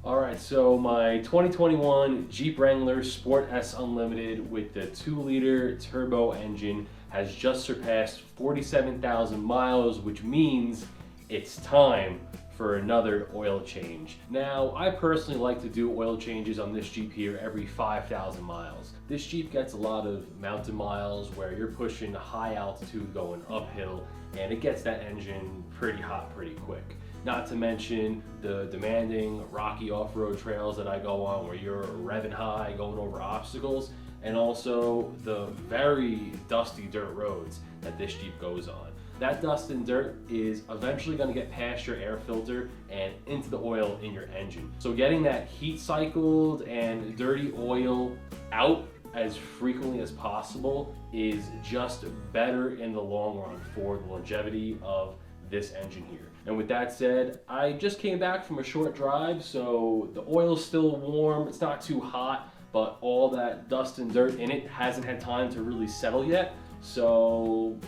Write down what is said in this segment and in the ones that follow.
Alright, so my 2021 Jeep Wrangler Sport S Unlimited with the 2-liter turbo engine has just surpassed 47,000 miles, which means it's time for another oil change. Now, I personally like to do oil changes on this Jeep here every 5,000 miles. This Jeep gets a lot of mountain miles where you're pushing high altitude going uphill, and it gets that engine pretty hot pretty quick. Not to mention the demanding rocky off-road trails that I go on where you're revving high, going over obstacles, and also the very dusty dirt roads that this Jeep goes on. That dust and dirt is eventually going to get past your air filter and into the oil in your engine. So getting that heat cycled and dirty oil out as frequently as possible is just better in the long run for the longevity of this engine here. And with that said, I just came back from a short drive, so the oil's still warm, it's not too hot, but all that dust and dirt in it hasn't had time to really settle yet. So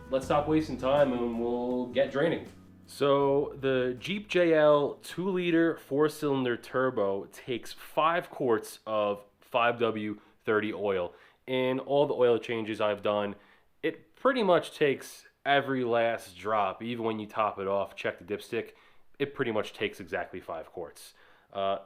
let's stop wasting time and we'll get draining. So the Jeep JL 2-liter 4-cylinder turbo takes 5 quarts of 5W30 oil. In all the oil changes I've done, it pretty much takes every last drop. Even when you top it off, check the dipstick, it pretty much takes exactly 5 quarts.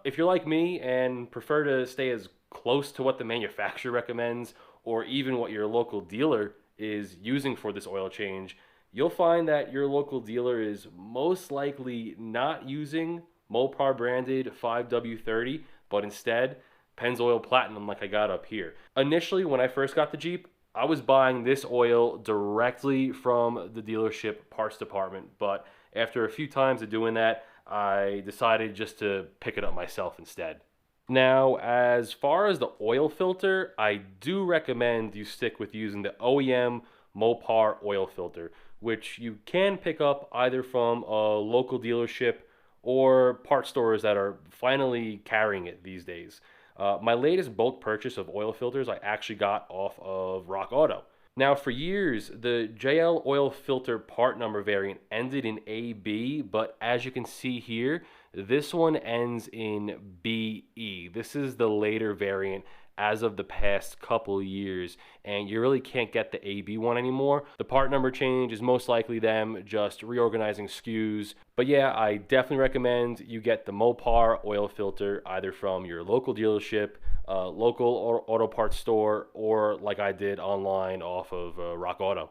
If you're like me and prefer to stay as close to what the manufacturer recommends, or even what your local dealer is using for this oil change, you'll find that your local dealer is most likely not using MOAB branded 5W30, but instead Pennzoil Platinum like I got up here. Initially, when I first got the Jeep, I was buying this oil directly from the dealership parts department, but after a few times of doing that, I decided just to pick it up myself instead. Now, as far as the oil filter, I do recommend you stick with using the OEM MOAB oil filter, which you can pick up either from a local dealership or part stores that are finally carrying it these days. My latest bulk purchase of oil filters I actually got off of Rock Auto. Now, for years, the JL oil filter part number variant ended in AB, but as you can see here, this one ends in BE. This is the later variant as of the past couple years, and you really can't get the AB one anymore. The part number change is most likely them just reorganizing SKUs. But yeah, I definitely recommend you get the MOAB oil filter either from your local dealership, local auto parts store, or like I did online off of Rock Auto.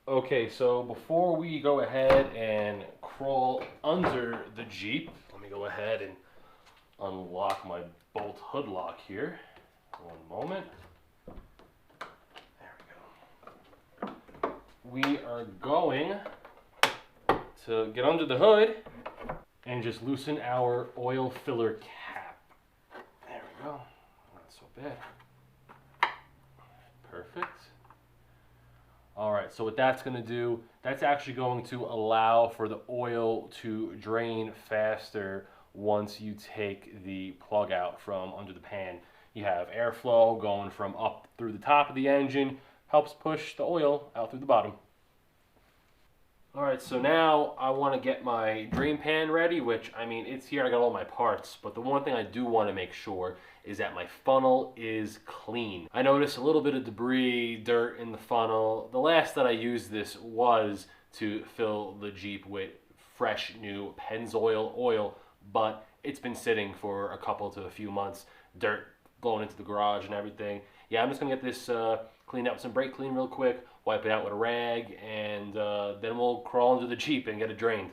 Okay, so before we go ahead and crawl under the Jeep, let me go ahead and unlock my bolt hood lock here. One moment. There we go. We are going to get under the hood and just loosen our oil filler cap. There we go. Not so bad. Perfect. All right, so what that's going to do, that's actually going to allow for the oil to drain faster once you take the plug out from under the pan. You have airflow going from up through the top of the engine, helps push the oil out through the bottom. All right, so now I want to get my drain pan ready, which, I mean, it's here, I got all my parts, but the one thing I do want to make sure is that my funnel is clean. I noticed a little bit of debris, dirt in the funnel. The last that I used this was to fill the Jeep with fresh new Pennzoil oil, but it's been sitting for a couple to a few months, dirt blowing into the garage and everything. Yeah, I'm just gonna get this cleaned up with some brake clean real quick, wipe it out with a rag, and then we'll crawl into the Jeep and get it drained.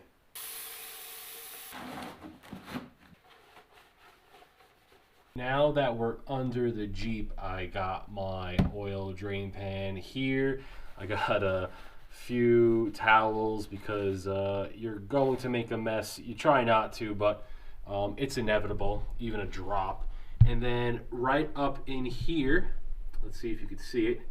Now that we're under the Jeep, I got my oil drain pan here. I got a few towels because you're going to make a mess. You try not to, but it's inevitable, even a drop. And then right up in here, let's see if you can see it,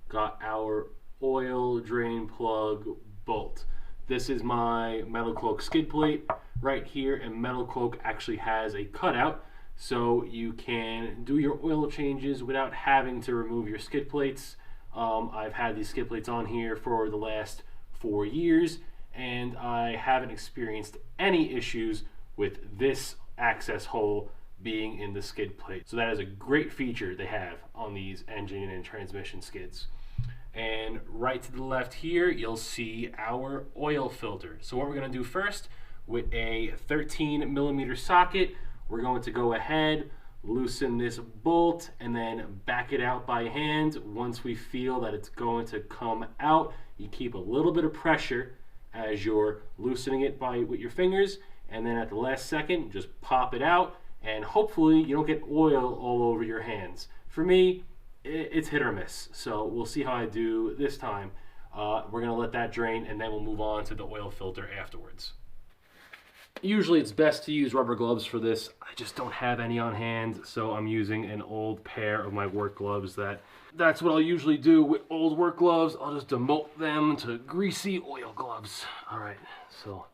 got our oil drain plug bolt. This is my Metal Cloak skid plate right here, and Metal Cloak actually has a cutout so you can do your oil changes without having to remove your skid plates. I've had these skid plates on here for the last 4 years, and I haven't experienced any issues with this access hole being in the skid plate. So that is a great feature they have on these engine and transmission skids. And right to the left here, you'll see our oil filter. So what we're gonna do first, with a 13mm socket, we're going to go ahead, loosen this bolt, and then back it out by hand. Once we feel that it's going to come out, you keep a little bit of pressure as you're loosening it with your fingers, and then at the last second, just pop it out, and hopefully you don't get oil all over your hands. For me, it's hit or miss, so we'll see how I do this time. We're gonna let that drain, and then we'll move on to the oil filter afterwards. Usually it's best to use rubber gloves for this. I just don't have any on hand, so I'm using an old pair of my work gloves. That's what I'll usually do with old work gloves. I'll just demote them to greasy oil gloves. All right, so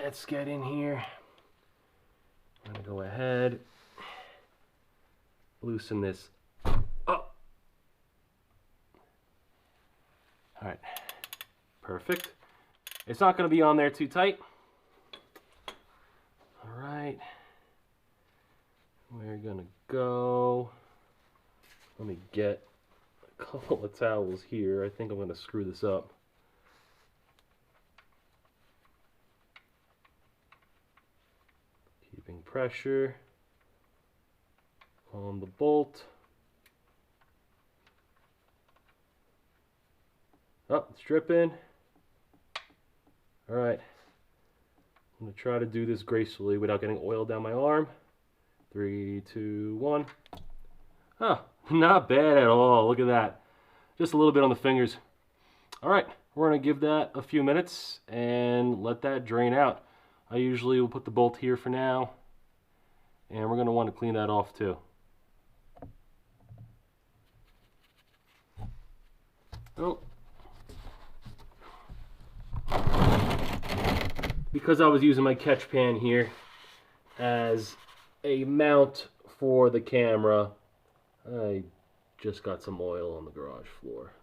let's get in here. I'm gonna go ahead, loosen this up. All right, perfect. It's not gonna be on there too tight. All right, we're gonna go, let me get a couple of towels here. I think I'm gonna screw this up. Keeping pressure on the bolt. Oh, it's dripping. All right. I'm gonna try to do this gracefully without getting oil down my arm. 3, 2, 1. Oh, not bad at all. Look at that. Just a little bit on the fingers. All right, we're gonna give that a few minutes and let that drain out. I usually will put the bolt here for now, and we're gonna want to clean that off too. Oh. Because I was using my catch pan here as a mount for the camera, I just got some oil on the garage floor.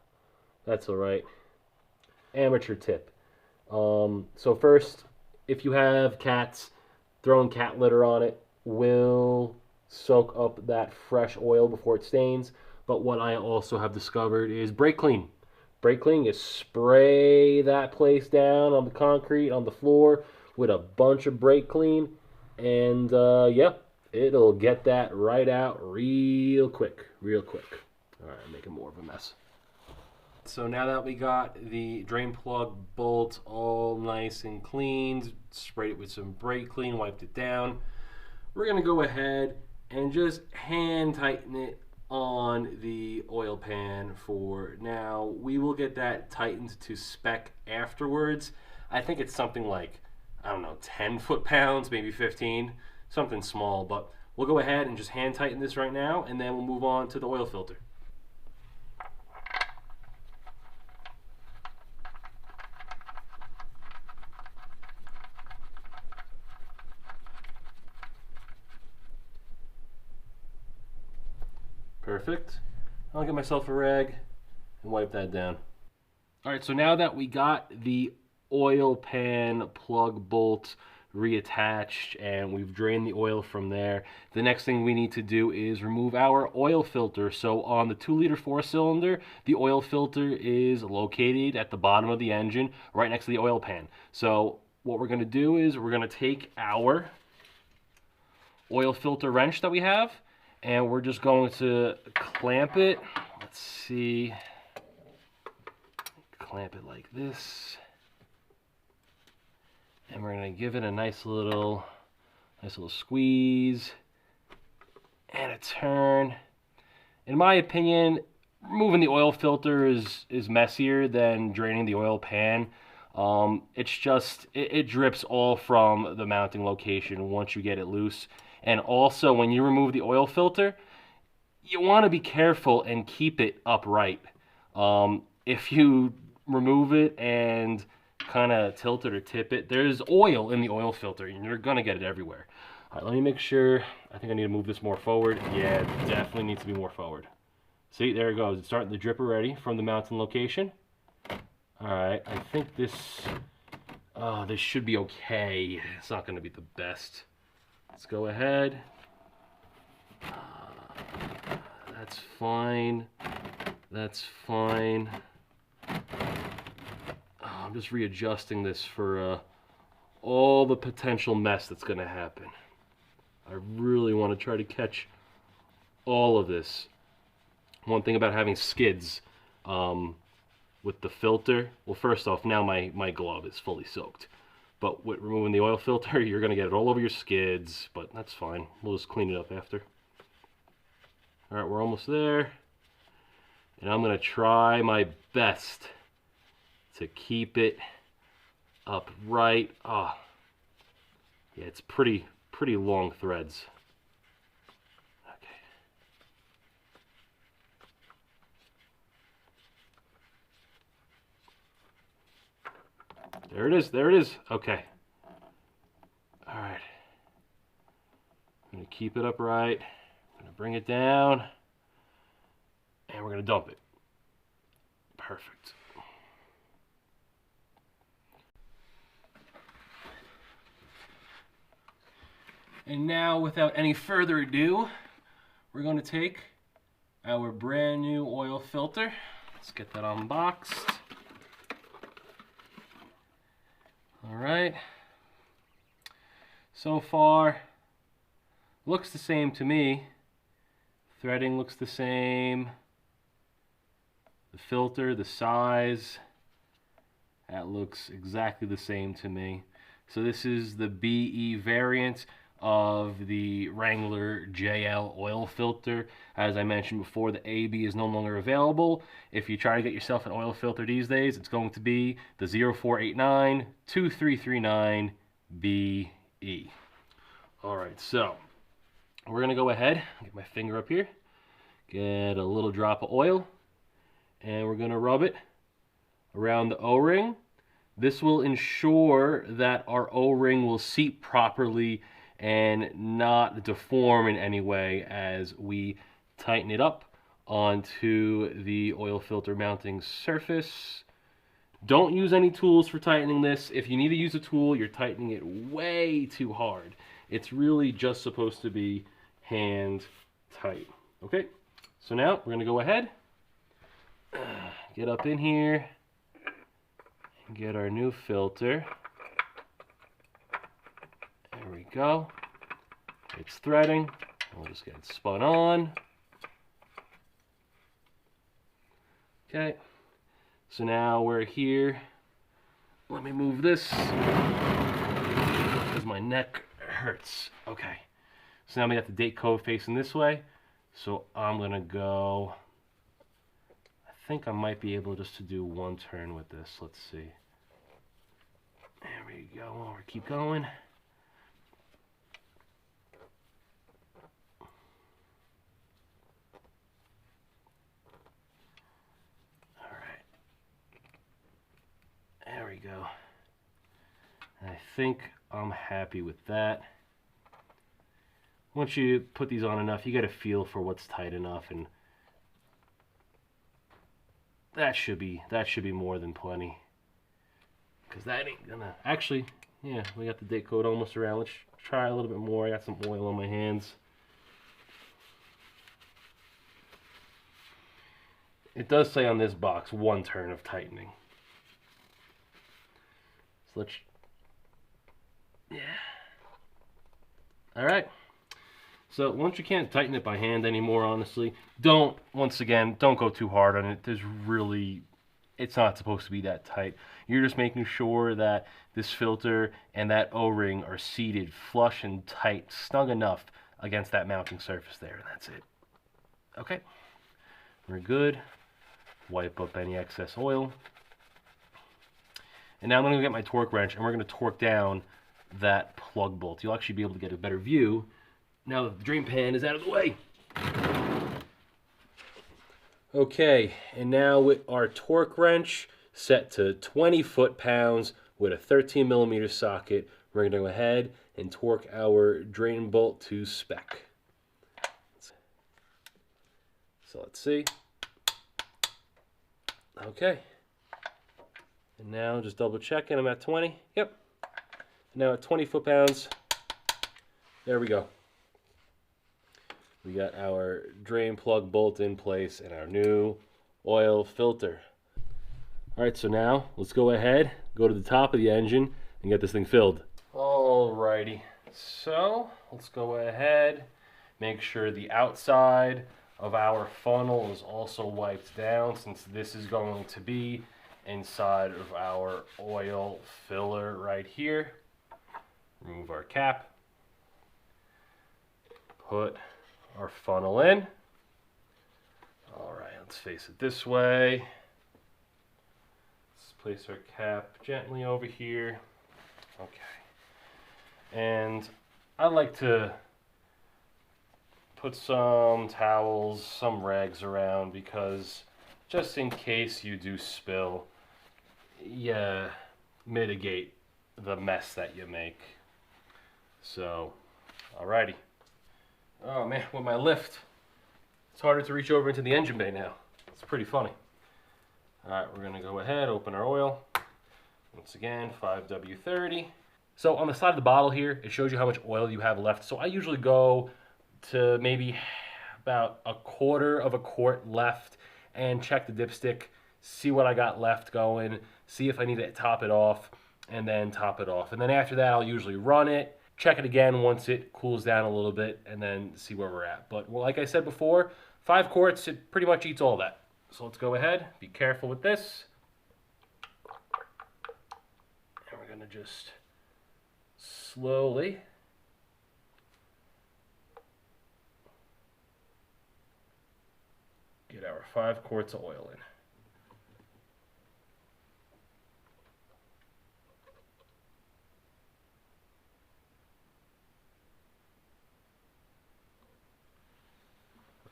That's all right. Amateur tip. So first, if you have cats, throwing cat litter on it will soak up that fresh oil before it stains. But what I also have discovered is brake clean. Brake clean is spray that place down on the concrete, on the floor with a bunch of brake clean, and yeah, it'll get that right out real quick, real quick. All right, I'm making more of a mess. So now that we got the drain plug bolt all nice and cleaned, sprayed it with some brake clean, wiped it down, we're gonna go ahead and just hand tighten it on the oil pan for now. We will get that tightened to spec afterwards. I think it's something like, I don't know, 10 foot-pounds, maybe 15, something small, but we'll go ahead and just hand tighten this right now, and then we'll move on to the oil filter. Perfect. I'll get myself a rag and wipe that down. All right, so now that we got the oil pan plug bolt reattached and we've drained the oil from there, the next thing we need to do is remove our oil filter. So on the 2-liter 4-cylinder, the oil filter is located at the bottom of the engine, right next to the oil pan. So what we're gonna do is we're gonna take our oil filter wrench that we have, and we're just going to clamp it. Let's see. Clamp it like this. And we're going to give it a nice little squeeze and a turn. In my opinion, removing the oil filter is messier than draining the oil pan. It's just, it drips all from the mounting location once you get it loose. And also, when you remove the oil filter, you want to be careful and keep it upright. If you remove it and kind of tilt it or tip it, there's oil in the oil filter, and you're going to get it everywhere. All right, let me make sure. I think I need to move this more forward. Yeah, it definitely needs to be more forward. See, there it goes. It's starting to drip already from the mounting location. All right, I think this This should be okay. It's not going to be the best. Let's go ahead. That's fine. That's fine. I'm just readjusting this for all the potential mess that's going to happen. I really want to try to catch all of this. One thing about having skids with the filter, well, first off, now my glove is fully soaked. But with removing the oil filter, you're going to get it all over your skids, but that's fine. We'll just clean it up after. All right, we're almost there. And I'm going to try my best to keep it upright. Yeah, it's pretty long threads. Okay. There it is. There it is. Okay. All right. I'm going to keep it upright. I'm going to bring it down. And we're going to dump it. Perfect. And now, without any further ado, we're going to take our brand new oil filter. Let's get that unboxed. All right. So far, looks the same to me. Threading looks the same. The filter, the size, that looks exactly the same to me. So this is the BE variant of the Wrangler JL oil filter. As I mentioned before, the AB is no longer available. If you try to get yourself an oil filter these days, it's going to be the 0489-2339BE. All right, so we're gonna go ahead, get my finger up here, get a little drop of oil, and we're gonna rub it around the O-ring. This will ensure that our O-ring will seat properly and not deform in any way as we tighten it up onto the oil filter mounting surface. Don't use any tools for tightening this. If you need to use a tool, you're tightening it way too hard. It's really just supposed to be hand tight. Okay, so now we're gonna go ahead, get up in here, and get our new filter. There we go. It's threading. We'll just get it spun on. Okay. So now we're here. Let me move this because my neck hurts. Okay. So now we got the date code facing this way. So I'm gonna go. I think I might be able just to do one turn with this. Let's see. There we go. We'll keep going. There we go. And I think I'm happy with that. Once you put these on enough, you get a feel for what's tight enough, and that should be more than plenty. Because that ain't gonna actually, yeah, we got the date code almost around. Let's try a little bit more. I got some oil on my hands. It does say on this box 1 turn of tightening. Let's, yeah. All right. So once you can't tighten it by hand anymore, honestly, once again, don't go too hard on it. It's not supposed to be that tight. You're just making sure that this filter and that O-ring are seated flush and tight, snug enough against that mounting surface there, and that's it. Okay. We're good. Wipe up any excess oil. And now I'm going to get my torque wrench, and we're going to torque down that plug bolt. You'll actually be able to get a better view now that the drain pan is out of the way. Okay, and now with our torque wrench set to 20 foot-pounds with a 13mm socket, we're going to go ahead and torque our drain bolt to spec. So let's see. Okay. And now just double checking, I'm at 20. Yep. Now at 20 foot-pounds. There we go. We got our drain plug bolt in place and our new oil filter. All right, so now let's go ahead, go to the top of the engine and get this thing filled. Alrighty, so let's go ahead, make sure the outside of our funnel is also wiped down, since this is going to be inside of our oil filler right here. Remove our cap, put our funnel in. All right, let's face it this way. Let's place our cap gently over here. Okay. And I like to put some towels, some rags around, because just in case you do spill, you mitigate the mess that you make. So, alrighty. Oh man, with my lift, it's harder to reach over into the engine bay now. It's pretty funny. Alright, we're gonna go ahead, open our oil. Once again, 5W30. So on the side of the bottle here, it shows you how much oil you have left. So I usually go to maybe about a quarter of a quart left and check the dipstick, see what I got left going, see if I need to top it off, and then top it off. And then after that, I'll usually run it, check it again once it cools down a little bit, and then see where we're at. But well, like I said before, 5 quarts, it pretty much eats all that. So let's go ahead, be careful with this. And we're gonna just slowly get our 5 quarts of oil in.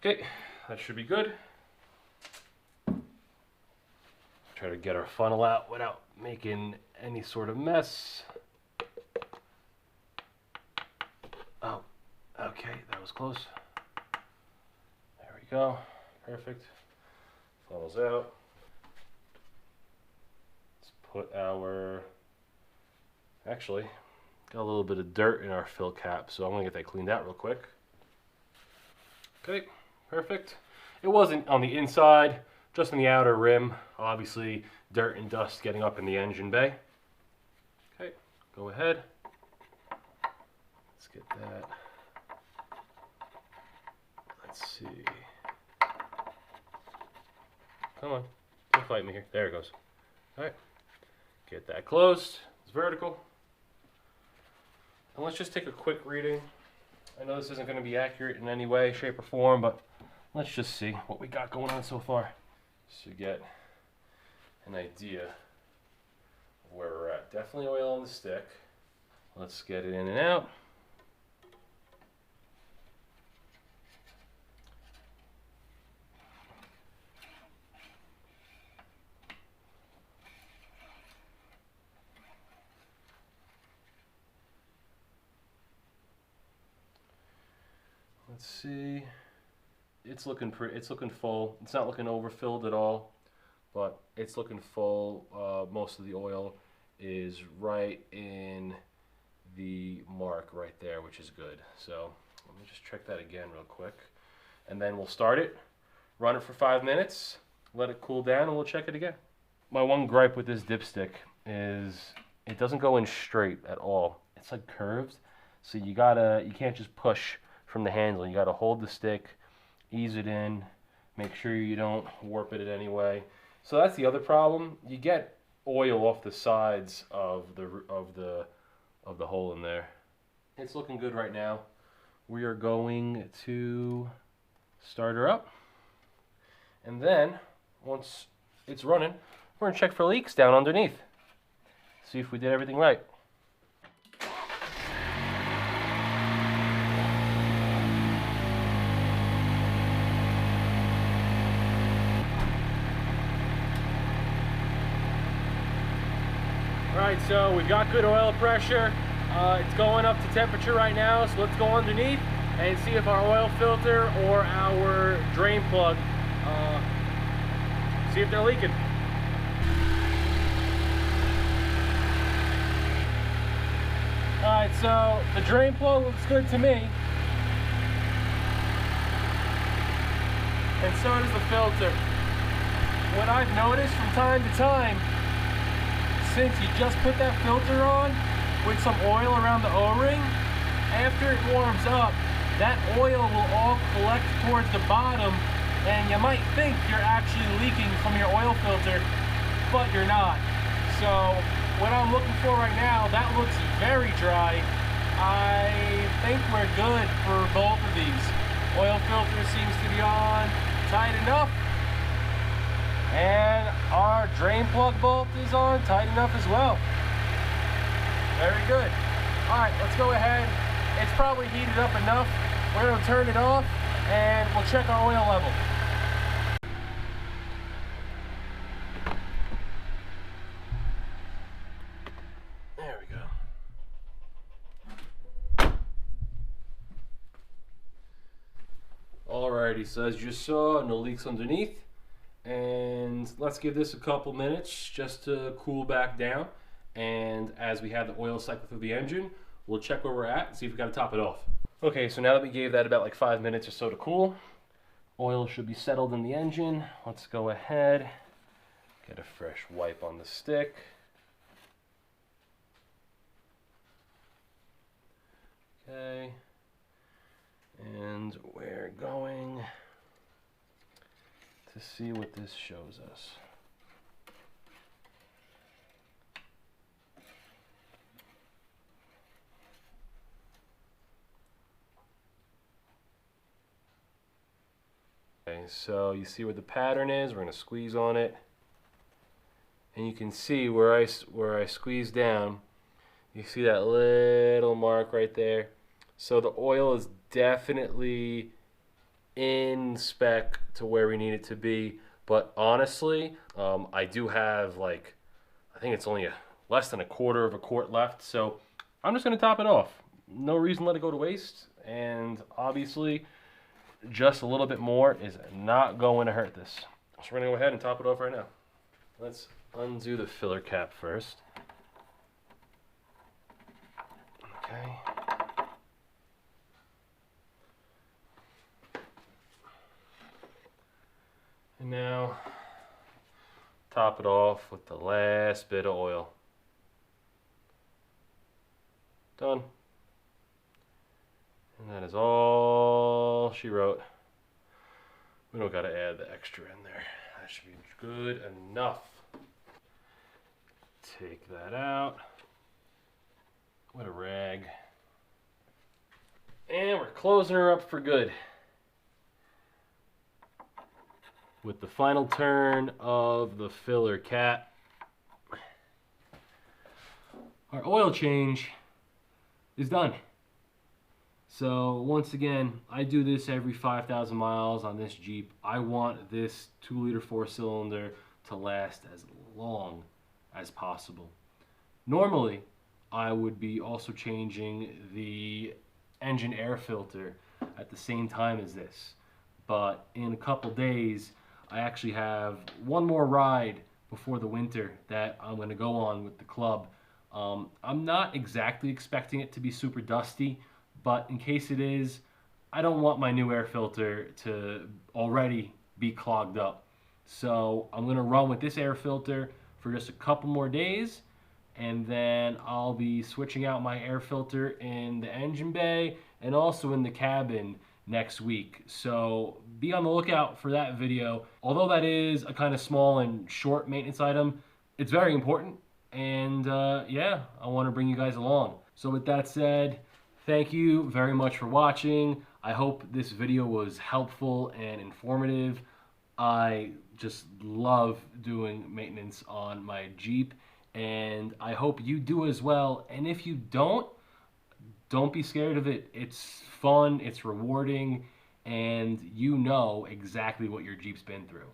Okay, that should be good. Try to get our funnel out without making any sort of mess. Oh, okay, that was close. There we go, perfect. Funnel's out. Let's put our, actually, got a little bit of dirt in our fill cap, so I'm gonna get that cleaned out real quick. Okay, perfect. It wasn't on the inside, just on the outer rim. Obviously, dirt and dust getting up in the engine bay. Okay, go ahead. Let's get that. Let's see. Come on, don't fight me here. There it goes. All right, get that closed. It's vertical. And let's just take a quick reading. I know this isn't going to be accurate in any way, shape, or form, but let's just see what we got going on so far, just to get an idea of where we're at. Definitely oil on the stick. Let's get it in and out. Let's see. It's looking full. It's not looking overfilled at all, but it's looking full. Most of the oil is right in the mark right there, which is good. So let me just check that again real quick, and then we'll start it, run it for 5 minutes, let it cool down, and we'll check it again. My one gripe with this dipstick is it doesn't go in straight at all. It's like curved, so you can't just push from the handle. You gotta hold the stick, ease it in, make sure you don't warp it in any way. So that's the other problem. You get oil off the sides of the hole in there. It's looking good right now. We are going to start her up, and then once it's running, we're gonna check for leaks down underneath. See if we did everything right. Alright, so we've got good oil pressure. It's going up to temperature right now, so let's go underneath and see if our oil filter or our drain plug, see if they're leaking. Alright, so the drain plug looks good to me. And so does the filter. What I've noticed from time to time, since you just put that filter on with some oil around the O-ring, after it warms up, that oil will all collect towards the bottom, and you might think you're actually leaking from your oil filter, but you're not. So what I'm looking for right now, that looks very dry. I think we're good for both of these. Oil filter seems to be on tight enough, and our drain plug bolt is on tight enough as well. Very good. All right, let's go ahead. It's probably heated up enough. We're going to turn it off and we'll check our oil level. There we go. Alrighty, so as you just saw, no leaks underneath. And let's give this a couple minutes just to cool back down. And as we have the oil cycle through the engine, we'll check where we're at and see if we got to top it off. Okay, so now that we gave that about like 5 minutes or so to cool, oil should be settled in the engine. Let's go ahead, get a fresh wipe on the stick. Okay, and we're going to see what this shows us. Okay, so you see where the pattern is. We're going to squeeze on it, and you can see where I squeeze down. You see that little mark right there. So the oil is definitely in spec to where we need it to be. But honestly, I do have like, I think it's only less than a quarter of a quart left. So I'm just going to top it off. No reason to let it go to waste. And obviously, just a little bit more is not going to hurt this. So we're going to go ahead and top it off right now. Let's undo the filler cap first. Okay. And now top it off with the last bit of oil. Done. And that is all she wrote. We don't got to add the extra in there. That should be good enough. Take that out. What a rag. And we're closing her up for good. With the final turn of the filler cap. Our oil change is done. So once again, I do this every 5,000 miles on this Jeep. I want this 2-liter 4-cylinder to last as long as possible. Normally, I would be also changing the engine air filter at the same time as this. But in a couple days, I actually have one more ride before the winter that I'm going to go on with the club. I'm not exactly expecting it to be super dusty, but in case it is, I don't want my new air filter to already be clogged up. So I'm going to run with this air filter for just a couple more days, and then I'll be switching out my air filter in the engine bay and also in the cabin next week. So be on the lookout for that video. Although that is a kind of small and short maintenance item, it's very important, and yeah, I want to bring you guys along. So with that said, thank you very much for watching. I hope this video was helpful and informative. I just love doing maintenance on my Jeep, and I hope you do as well. And if you don't be scared of it. It's fun, it's rewarding, and you know exactly what your Jeep's been through.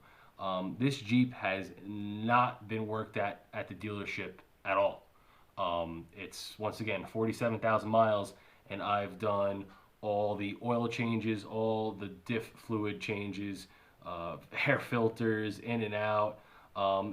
This Jeep has not been worked at the dealership at all. It's, once again, 47,000 miles, and I've done all the oil changes, all the diff fluid changes, air filters in and out,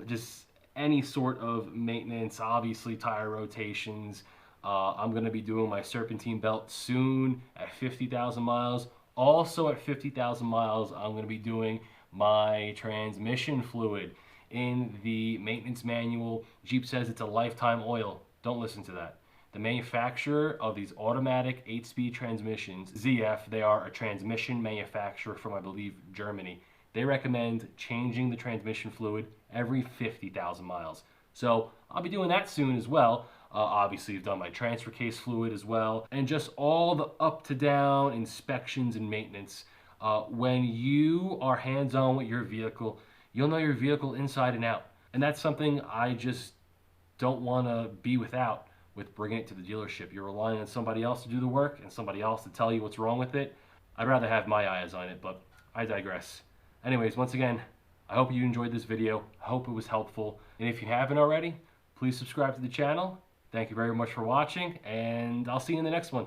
just any sort of maintenance, obviously tire rotations, I'm going to be doing my serpentine belt soon at 50,000 miles. Also at 50,000 miles, I'm going to be doing my transmission fluid. In the maintenance manual, Jeep says it's a lifetime oil. Don't listen to that. The manufacturer of these automatic 8-speed transmissions, ZF, they are a transmission manufacturer from, I believe, Germany. They recommend changing the transmission fluid every 50,000 miles. So I'll be doing that soon as well. Obviously, I've done my transfer case fluid as well, and just all the up-to-down inspections and maintenance. When you are hands-on with your vehicle, you'll know your vehicle inside and out. And that's something I just don't want to be without with bringing it to the dealership. You're relying on somebody else to do the work and somebody else to tell you what's wrong with it. I'd rather have my eyes on it, but I digress. Anyways, once again, I hope you enjoyed this video. I hope it was helpful. And if you haven't already, please subscribe to the channel. Thank you very much for watching, and I'll see you in the next one.